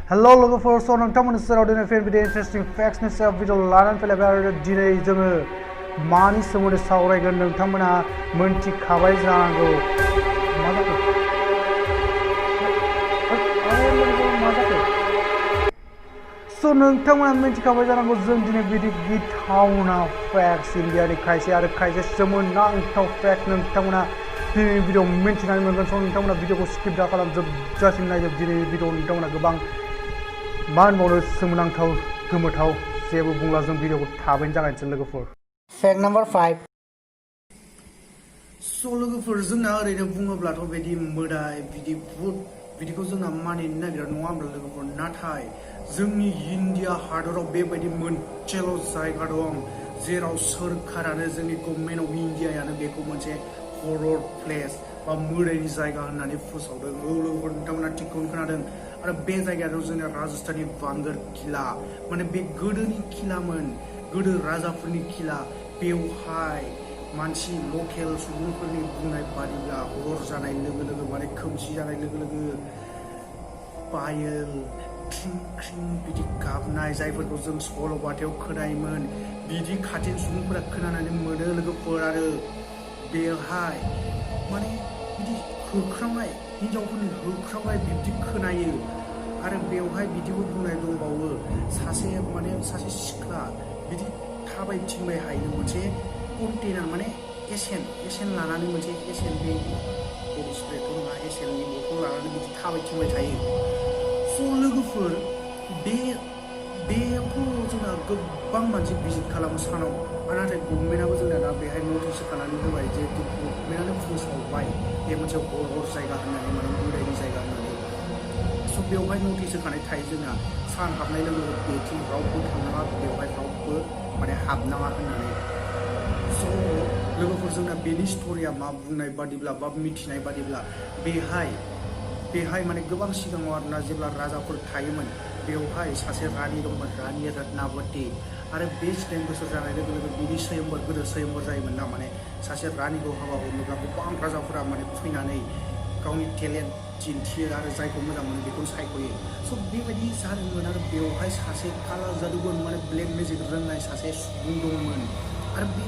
Hello लोगोफोर स नोंथांमोननि सेराव दिनै फैन भिडिअ इन्टारेस्टिं फेक्ट्सनि सायाव भिडिअ लानानै फैलायबाय आरो दिनै जोङो मानि सोमोन्दै सावरायगोन नोंथांमोना मोनथिखाबाय जानांगौ मा जाखो स नोंथांमोना मिथिखाबाय जानांगौ जों दिनै बिदि गिथावना फेक्ट्स इन्डियानि खायसे आरो खायसे सोमोनांथाव फेक्ट नोंथांमोना दिनैनि भिडिअ मिथिनानै मोनगोन स नोंथांमोना भिडिअखौ स्किप दा खालाम जोबजासिम नायजोब दिनैनि भिडिअ नोंथांमोना गोबां मा होनबावनो सोमोनांथाव गोमोथाव जेबो बुंला जों भिडिअखौ थाबैनो जागायनोसै लोगोफोर फैक्ट नम्बर 5 स लोगोफोर जोंना ओरैनो बुङोब्लाथ' बिदि मोदाय बिदि भुत बिदिखौ जोंना मानिनो नागिरा नङा होमब्ला लोगोफोर नाथाय जोंनि इन्डिया हादराव बेबायदि मोनसेल' जायगा दं जेराव सोरखारानो जोंनि गभर्नमेन्ट अफ इन्डियायानो बेखौ मोनसे हरर प्लेस बा मोदायनि जायगा होननानै फोसावदों लोगोफोर नोंथांमोना थिगखौनो खोनादों आरो बे जायगायाव जोंना राजस्थाननि बांगोर किला माने बे गोदोनि किलामोन गोदो राजाफोरनि किला बेवहाय मानसि लकेल सुबुंफोरनि बुंनाय बादिब्ला हर जानाय लोगो लोगो माने खोमसि जानाय लोगो लोगो पायल ख्रिं ख्रिं बिदि गाबनाय जायफोरखौ जों सल'बाथायाव खोनायोमोन बिदि खाथिनि सुबुंफोरा खोनानानै मोनो लोगोफोर आरो बेवहाय माने बिदि होख्रावनाय हिन्जावफोरनि होख्रावनाय बिब्दि खोनायो आरो बेवहाय बिदिबो बुंनाय दंबावो सासे सिख्ला बिदि थाबायथिंबाय हायो मोनसे कन्टेनार माने एसेन लानानै मोनसे एसेन बे स्प्रेथ' नङा एसेननि बथल लानानै बिदि थाबायथिंबाय थायो स लोगोफोर बेयावथ' जोंना गोबां मानसि भिजिट खालामो सानाव नाथाय गभर्नमेन्टआबो जोंना दा बेहाय नटिस होखानानै होबाय जे गभर्नमेन्टआनो फोसावबाय बे मोनसे हर जायगा होननानै माने मोदायनि जायगा होननानै स बेवहाय नटिस होखानाय थायो जोंना सान हाबनाय लोगो लोगो बेथिं रावबो थांनाङा बेवहाय रावबो माने हाबनाङा होननानै स लोगोफोर जोंना बेनि स्ट'रिया मा बुंनाय बादिब्ला बा मिथिनाय बादिब्ला बेहाय माने गोबां सिगाङाव आरोना जेब्ला राजाफोर थायोमोन बेवहाय सासे रानि दंमोन रानि रत्नावती आरो बे 10 बोसोर जानाय लोगो लोगो बिनि स्वयंवर गोदो स्वयंवर जायोमोन ना माने सासे रानिखौ हाबा हरनोब्ला गोबां राजाफोरा माने फैनानै गावनि टेलेन्ट दिन्थियो आरो जायखौ मोजां मोनो बेखौ सायख'यो स बेबायदि जादोंमोन आरो बेवहाय सासे काला जादुगन माने ब्लेक मेजिक रोंनाय सासे सुबुं दंमोन आरो बे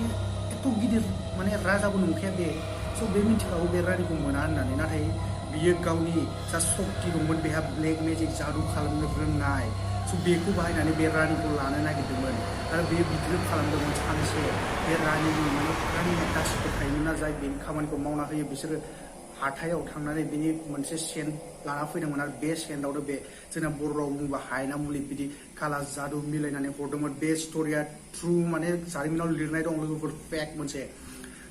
एथ' गिदिर माने राजाबो नंखाया बे स बे मिथिखागौ बे रानिखौ मोना होननानै नाथाय बियो गावनि जा सक्ति दंमोन बेहा ब्लेक मेजिक जादु खालामनो रोंनाय स बेखौ बाहायनानै बे रानिखौ लानो नागिरदोंमोन आरो बेयो बिदिनो खालामदोंमोन सानसे बे रानिया गासिबो थायोमोन ना जाय बेनि खामानिखौ मावना होयो बिसोरो हाथायाव थांनानै बिनि मोनसे सेन्ट लाना फैदोंमोन आरो बे सेन्टआवनो बे जोंना बर' राव बुंबा हायना मुलि बिदि काला जादु मिलायनानै हरदोंमोन बे स्ट'रिया ट्रु माने जारिमिनाव लिरनाय दं लोगोफोर फेक्ट मोनसे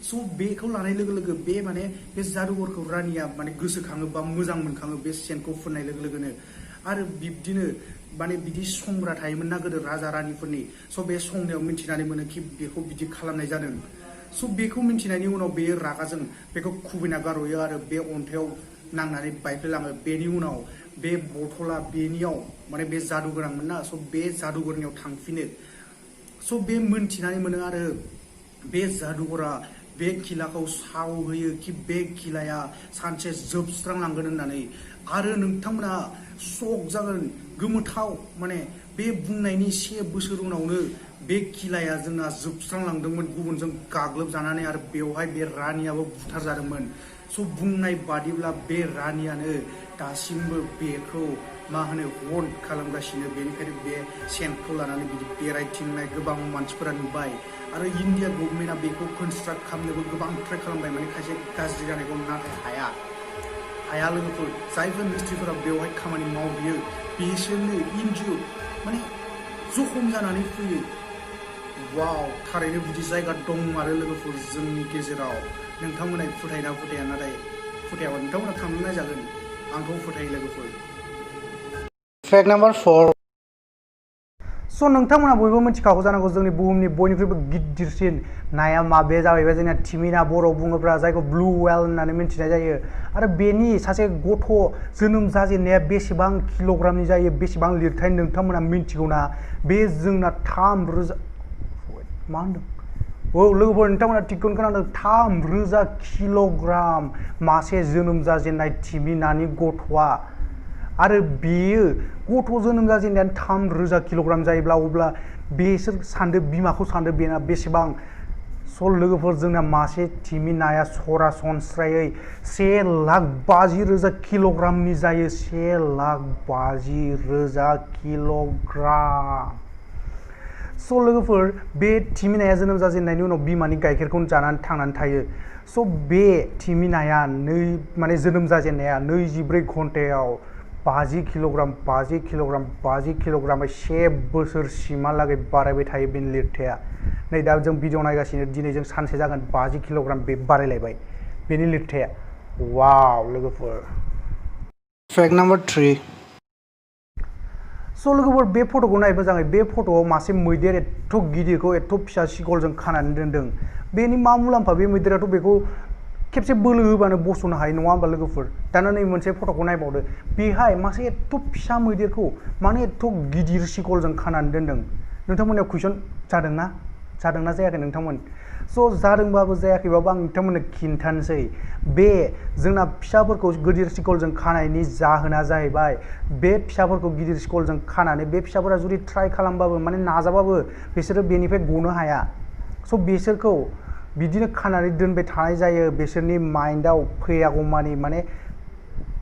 स बेखौ लानाय लोगो लोगो बे माने बे जादुगरखौ रानिया माने गोसोखाङो बा मोजां मोनखाङो बे सेन्टखौ फुननाय लोगो लोगोनो आरो बिब्दिनो माने बिदि संग्रा थायोमोन ना गोदो राजा रानिफोरनि स बे संनायाव मिथिनानै मोनो कि बेखौ बिदि खालामनाय जादों स बेखौ मिथिनायनि उनाव बेयो रागाजों बेखौ खुबैना गारहयो आरो बे अन्थायाव नांनानै बायफ्लेलाङो बेनि उनाव बे बथला बेनियाव माने बे जादु गोनांमोन ना स बे जादुगरनियाव थांफिनो स बे मोनथिनानै मोनो आरो बे जादुगरा बे किलाखौ सावहोयो कि बे किलाया सानसे जोबस्रांलांगोन होननानै आरो नोंथांमोना शक जागोन गोमोथाव माने बे बुंनायनि 1 बोसोर उनावनो बे किलाया जोंना जोबस्रांलांदोंमोन गुबुनजों गाग्लोबजानानै आरो बेवहाय बे रानियाबो बुथारजादोंमोन स बुंनाय बादिब्ला बे रानियानो दासिमबो बेखौ मा होनो हन्ट खालामगासिनो बेनिखायनो बे सेन्टखौ लानानै बिदि बेरायथिंनाय गोबां मानसिफोरा नुबाय आरो इन्डिया गभर्नमेन्टआ बेखौ कनस्ट्राक्ट खालामनोबो गोबां ट्राइ खालामबाय माने खायसे गाज्रि जानायखौ नाथाय हाया लोगोफोर जायफोर मिस्ट्रिफोरा बेवहाय खामानि मावहैयो बिसोरनो इन्जुर माने जखम जानानै फैयो वाव थारैनो बिदि जायगा दं आरो लोगोफोर जोंनि गेजेराव नोंथांमोना फोथायना फोथाया नाथाय फोथायाबा नोंथांमोना थांनो नायजागोन आंथ' फोथायो लोगोफोर फैक्ट नम्बर 4 स नोंथांमोना बयबो मिथिखागौ जानांगौ जोंनि बुहुमनि बयनिख्रुइबो गिदिरसिन नाया मा बे जाबायबा जोंना थिमिना बर' बुङोब्ला जायखौ ब्लु व्हेल होननानै मिथिनाय जायो आरो बेनि सासे गथ' जोनोम जाजेननाया बेसेबां किल'ग्रामनि जायो बेसेबां लिरथाय नोंथांमोना मिथिगौना बे जोंना 3,000 मा होनदों लोगोफोर नोंथांमोना थिगखौनो खोनादों 3,000 किल'ग्राम मासे जोनोम जाजेननाय थिमिनानि गथ'आ आरो बेयो गथ' जोनोम जाजेननायानो 3,000 किल'ग्राम जायोब्ला अब्ला बेसोर सान्दो बिमाखौ सान्दो बेना बेसेबां स' लोगोफोर जोंना मासे थिमि नाया सरासनस्रायै 1,50,000 किल'ग्रामनि जायो 1,50,000 किल'ग्राम। स' लोगोफोर बे थिमि नाया जोनोम जाजेननायनि उनाव बिमानि गाइखेरखौ जानानै थांनानै थायो। स' बे थिमि नाया माने जोनोम जाजेननाया 24 घन्टायाव 50 किल'ग्राम 50 किल'ग्राम 50 किल'ग्राम 1 बोसोरसिमहालागै बारायबाय थायो बेनि लिरथाया। नै दा जों भिडिअ नायगासिनो दिनै जों सानसे जागोन 50 किल'ग्राम बे बारायलायबाय बेनि लिरथाया। वाव लोगोफोर। Fact number 3. स' लोगोफोर बे फट'खौ नाय मोजाङै बे फट'आव मासे मैदेर एथ' गिदिरखौ एथ' फिसा सिगलजों खानानै दोनदों। बेनि मा मुलाम्फा बे मैदेराथ' बेखौ खेबसे बोलो होबानो बस'नो हायो नङा होमबा लोगोफोर। दाना नै मोनसे फट'खौ नायबावदो बेहाय मासे एथ' फिसा मैदेरखौ मानो एथ' गिदिर सिगलजों खानानै दोनदों नोंथांमोननियाव कुइसन जादोंना जायाखै नोंथांमोन? स' जादोंबाबो जायाखैबाबो आं नोंथांमोननो खिन्थानोसै बे जोंना फिसाफोरखौ गिदिर सिगलजों खानायनि जाहोना जाहैबाय बे फिसाफोरखौ गिदिर सिगलजों खानानै बे फिसाफोरा जुदि ट्राइ खालामबाबो माने नाजाबाबो बिसोरो बेनिफ्राय गनो हाया। स' बिसोरखौ बिदिनो खानानै दोनबाय थानाय जायो बिसोरनि माइन्डआव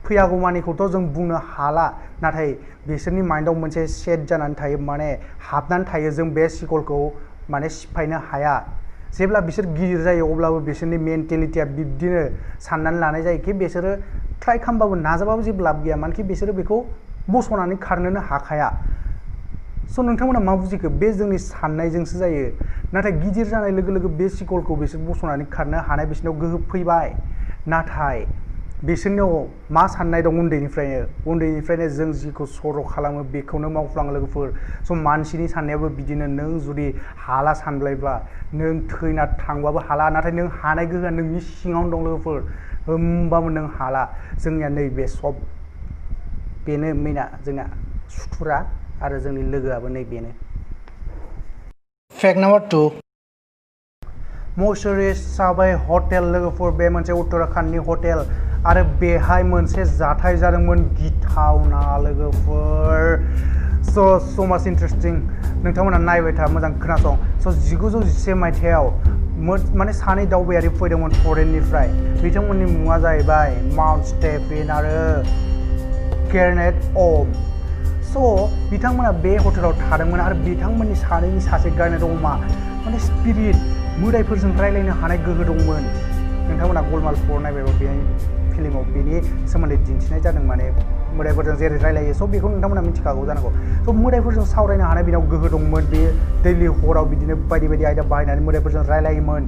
फैयागौमानिखौथ' जों बुंनो हाला नाथाय बिसोरनि माइन्डआव मोनसे सेट जानानै थायो माने हाबनानै थायो जों बे सिगलखौ माने सिफायनो हाया। जेब्ला बिसोर गिदिर जायो अब्लाबो बिसोरनि मेन्टेलिटिया बिब्दिनो साननानै लानाय जायो कि बिसोरो ट्राइ खालामबाबो नाजाबाबो जेबो लाब गैया मानोखि बिसोरो बेखौ बस'नानै खारनोनो हाखाया। स' नोंथांमोना मा बुजिखो बे जोंनि साननायजोंसो जायो नाथाय गिदिर जानाय लोगो लोगो बे सिगलखौ बिसोर बस'नानै खारनो हानाय बिसोरनाव गोहो फैबाय नाथाय बिसोरनाव मा साननाय दं उन्दैनिफ्रायनो जों जिखौ सर' खालामो बेखौनो मावफ्लाङो लोगोफोर। स' मानसिनि साननायाबो बिदिनो नों जुदि हाला सानब्लायबा नों थैना थांबाबो हाला नाथाय नों हानाय गोहोआ नोंनि सिङावनो दं लोगोफोर होमबाबो नों हाला। जोंनिया नैबे सब बेनो मेना जोंना सुथुरा आरो जोंनि लोगोआबो नै बेनो। Fact number 2. मौसुरी साबाय हटेल लोगोफोर बे मोनसे उत्तराखंडनि हटेल आरो बेहाय मोनसे जाथाय जादोंमोन गिथावना लोगोफोर। स' माच इन्टारेस्टिं नोंथांमोना नायबाय था मोजां खोनासं। स' 1911 मायथाइयाव माने सानै दावबायारि फैदोंमोन फरेननिफ्राय बिथांमोननि मुङा जाहैबाय माउन्ट स्टेफेन आरो केरनेट ओम। स' बिथांमोना बे हटेलाव थादोंमोन आरो बिथांमोननि सानैनि सासे केरनेट ओमआ माने स्पिरिट मोदायफोरजों रायलायनो हानाय गोहो दंमोन। नोंथांमोना गलमाल 4 नायबायबा बे फिल्माव बेनि सोमोन्दै दिन्थिनाय जादों माने मोदायफोरजों जेरै रायलायो स' बेखौ नोंथांमोना मिथिखागौ जानांगौ। स' मोदायफोरजों सावरायनो हानाय बेनाव गोहो दंमोन बे दैलि हराव बिदिनो बायदि बायदि आयदा बाहायनानै मोदायफोरजों रायलायोमोन।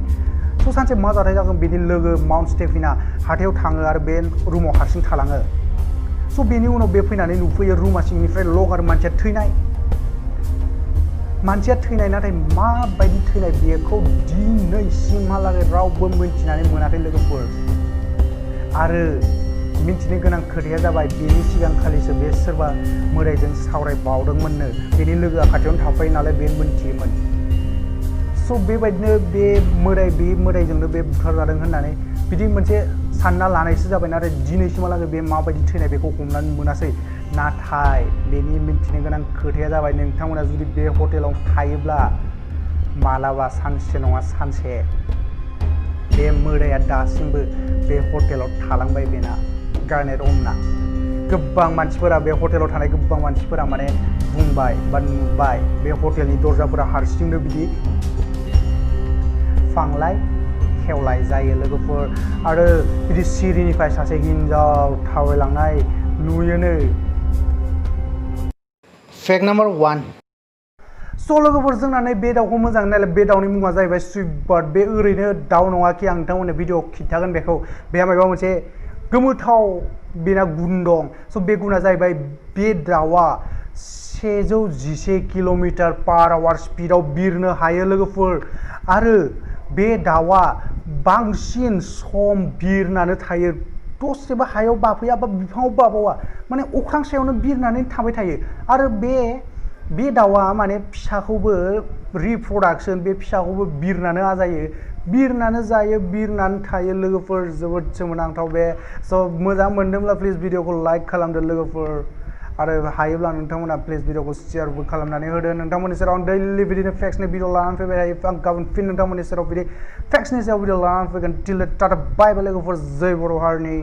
स' सानसे मा जाथाय जागोन बिनि लोगो माउन्ट स्टेफेनआ हाथायाव थाङो आरो बे रुमाव हारसिं थालाङो। स' बेनि उनाव बे फैनानै नुफैयो रुमा सिंनिफ्राय लगार मानसिया थैनाय नाथाय माबायदि थैनाय बेखौ दिनैसिमहालागै रावबो मिन्थिनानै मोनाखै लोगोफोर। आरो मिन्थिनो गोनां खोथाया जाबाय बेनि सिगांखालिसो बे सोरबा मोदायजों सावरायबावदोंमोननो बेनि लोगोआ खाथियावनो थाफायो नालाय बे मिन्थियोमोन। स' बेबायदिनो बे मोदायजोंनो बे बुथारजादों होननानै बिदि मोनसे सानना लानायसो जाबाय नाथाय दिनैसिमहालागै बे माबायदि थैनाय बेखौ हमनानै मोनासै। नाथाय बेनि मिन्थिनो गोनां खोथाया जाबाय नोंथांमोना जुदि बे हटेलाव थायोब्ला मालाबा सानसे नङा सानसे बे मोदाया दासिमबो बे हटेलाव थालांबाय बेना केरनेट ओमना। गोबां मानसिफोरा बे हटेलाव थानाय गोबां मानसिफोरा माने बुंबाय बा नुबाय बे हटेलनि दरजाफोरा हारसिंनो बिदि फांलाय खेवलाय जायो लोगोफोर आरो बिदि सिरिनिफ्राय सासे हिनजाव थाबायलांनाय नुयोनो। Fact number 1. स' लोगोफोर जोंना नै बे दाउखौ मोजां नायलाय बे दाउनि मुङा जाहैबाय स्विफ्ट बार्ड। बे ओरैनो दाउ नङा कि आं नोंथांमोननो भिडिअ खिन्थागोन बेखौ बेहा माबा मोनसे गोमोथाव बेना गुन दं। स' बे गुना जाहैबाय बे दाउआ 111 किल'मिटार/आवार स्पिडाव बिरनो हायो लोगोफोर आरो बे दाउआ बांसिन सम बिरनानै थायो दसेबो हायाव बाफैया बा बिफाङाव बाबावा माने अख्रां सायावनो बिरनानै थाबाय थायो आरो बे दाउआ माने फिसाखौबो रिप्रडाक्सन बे फिसाखौबो बिरनानै आजायो बिरनानै जायो बिरनानै थायो लोगोफोर जोबोद सोमोनांथाव बे स' मोजां मोनदोंब्ला प्लिज भिडिअखौ लाइक खालामदो लोगोफोर आरो हायोब्ला नोंथांमोना प्लिज भिडिअखौ शेयारबो खालामनानै होदो नोंथांमोननि सेराव आं दैलि बिदिनो फेक्सनि भिडिअ लानानै फैबाय थायो आं गाबोन फिन नोंथांमोननि सेराव बिदि फेक्सनि सायाव भिडिअ लानानै फैगोन टिल टाटा बाय बाय लोगोफोर जय बर' हारिनि